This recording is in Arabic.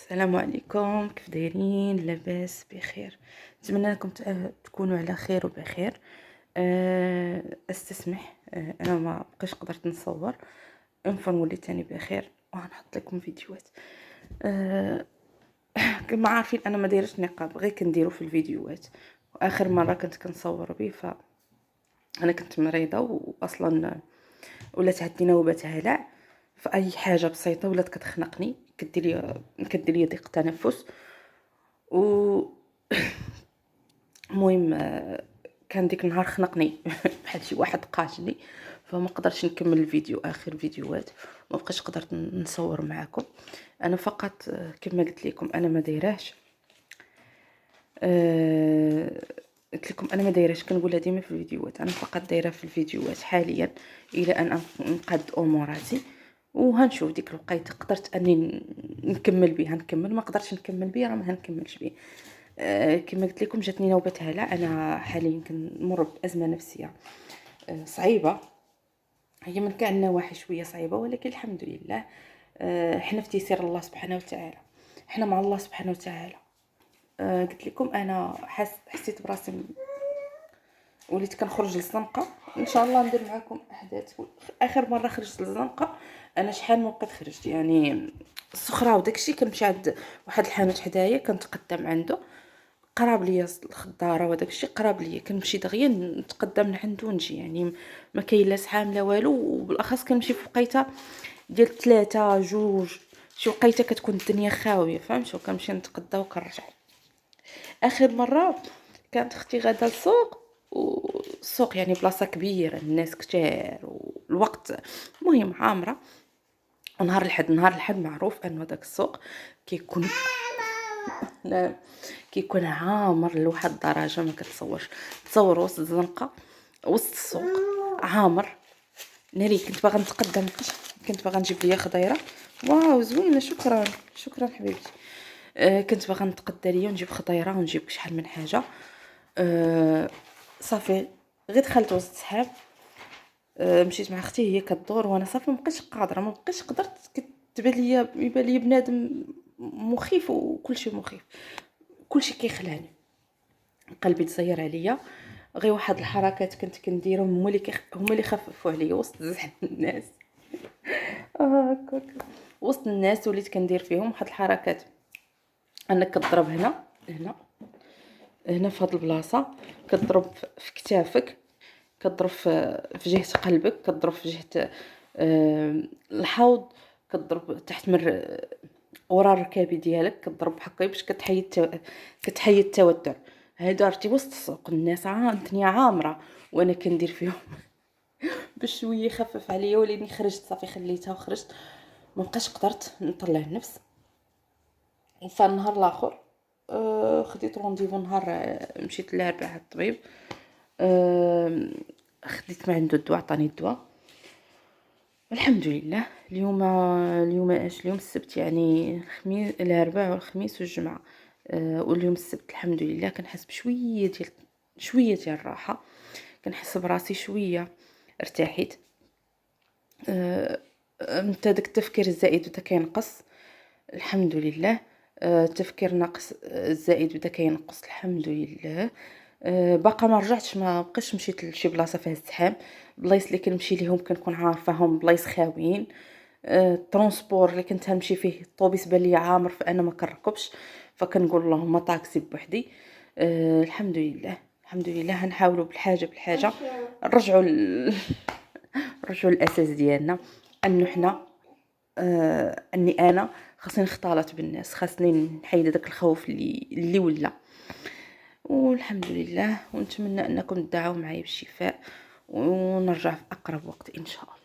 السلام عليكم، كيف دايرين؟ لاباس بخير؟ نتمنى انكم تكونوا على خير وبخير. استسمح، انا ما بقيتش قدرت نصور. انفر وليت تاني بخير وغنحط لكم فيديوهات. أه كما عارفين انا ما دايرش نقاب، غير كنديرو في الفيديوهات. واخر مره كنت كنصور به انا كنت مريضه، واصلا ولات عندي نوبه هلع. فاي حاجه بسيطه ولات كتخنقني، كدير لي ضيق تنفس. و المهم كان ديك النهار خنقني بحال شي واحد قاتلني، فما قدرتش نكمل الفيديو اخر فيديوهات. ما بقيتش قدرت نصور معكم. انا فقط كما قلت لكم انا ما دايراش. قلت لكم انا ما دايراش، كنقولها ديما في الفيديوهات، انا فقط دايره في الفيديوهات حاليا الى ان نقاد اموراتي. وهنشوف ديك الوقيته قدرت اني نكمل بها نكمل، ما قدرتش نكمل بها راه ما هنكملش به. كما قلت لكم جاتني نوبه هلع. انا حاليا كنمر بازمه نفسيه صعيبه، هي من كاع النواحي شويه صعيبه، ولكن الحمد لله. حنا في تيسير الله سبحانه وتعالى، حنا مع الله سبحانه وتعالى. قلت لكم انا حسيت براسي وليت كنخرج للزنقه. ان شاء الله ندير معكم احداث. اخر مره خرجت للزنقه انا شحال من وقت خرجت، يعني السخره وداكشي. كنمشي عند واحد الحانوت حدايا كنتقدم عنده، قراب ليا الخضاره وداكشي قراب ليا، كنمشي دغيا نتقدم من عنده ونجي، يعني ما كاين لا زحام لا والو. وبالاخص كنمشي في وقيته ديال 3 2، شي وقيته كتكون الدنيا خاويه، فهمتوا؟ كنمشي نتقدى وكنرجع. اخر مره كانت اختي غاده للسوق، والسوق يعني بلاصه كبيره، الناس كتار والوقت المهم عامره. نهار الحد معروف انه داك السوق كيكون لا كيكون عامر لواحد الدرجه ما كتصورش. تصور وسط الزنقه، وسط السوق عامر ناري. كنت باغا نتقدم، كنت باغا نجيب ليا خضيره. واو زوينه، شكرا شكرا حبيبتي. كنت باغا نتقدى ليا ونجيب خضيره ونجيب شحال من حاجه. صافي غير دخلت وسط السحاب. مشيت مع اختي هي كدور وانا صافي مبقيتش قادره، ما بقيتش قدرت. يبان لي بنادم مخيف وكلشي مخيف، كلشي كيخلعني، قلبي تزير عليا. غير واحد الحركات كنت كنديرهم هما اللي خففوا عليا وسط زحمه الناس. هكاك وسط الناس وليت كندير فيهم واحد الحركات، انك كتضرب هنا هنا هنا في هاد البلاصه، كتضرب في كتافك، كتضرب في جهه قلبك، كتضرب في جهه الحوض، كتضرب تحت ورا الركابي ديالك، كتضرب هكا باش كتحيد التوتر. هادو عرفتي وسط السوق الناس الدنيا عامره وانا كندير فيهم باش شويه يخفف عليا. ولاني خرجت صافي خليتها وخرجت، ما بقاش قدرت نطلع النفس. فالنهار الاخر خديت رونديفو نهار مشيت للاربعاء على الطبيب. خديت ما عنده الدواء، عطاني الدواء الحمد لله. اليوم اش اليوم السبت، يعني الخميس الاربعاء والخميس والجمعه. واليوم السبت الحمد لله كنحس شويه ديال الراحه، كنحس براسي شويه ارتاحيت. متى داك التفكير الزائد بدا كينقص الحمد لله. التفكير ناقص الزائد بدا كينقص الحمد لله. باقا ما رجعتش، ما بقيتش مشيت لشي بلاصه فيها الزحام. بلايص اللي كنمشي ليهم كنكون عارفاهم بلايص خاويين. الترونسبور اللي كنت نمشي فيه الطوبيس بان لي عامر، فانا ما كنركبش، فكنقول اللهم طاكسي بوحدي. الحمد لله الحمد لله. هنحاولوا بالحاجه نرجعوا نرجعوا الاساس ديالنا، انه حنا اني انا خاصني نختلط بالناس، خاصني نحيد داك الخوف اللي ولا. والحمد لله، ونتمنى انكم تدعوا معايا بالشفاء ونرجع في اقرب وقت ان شاء الله.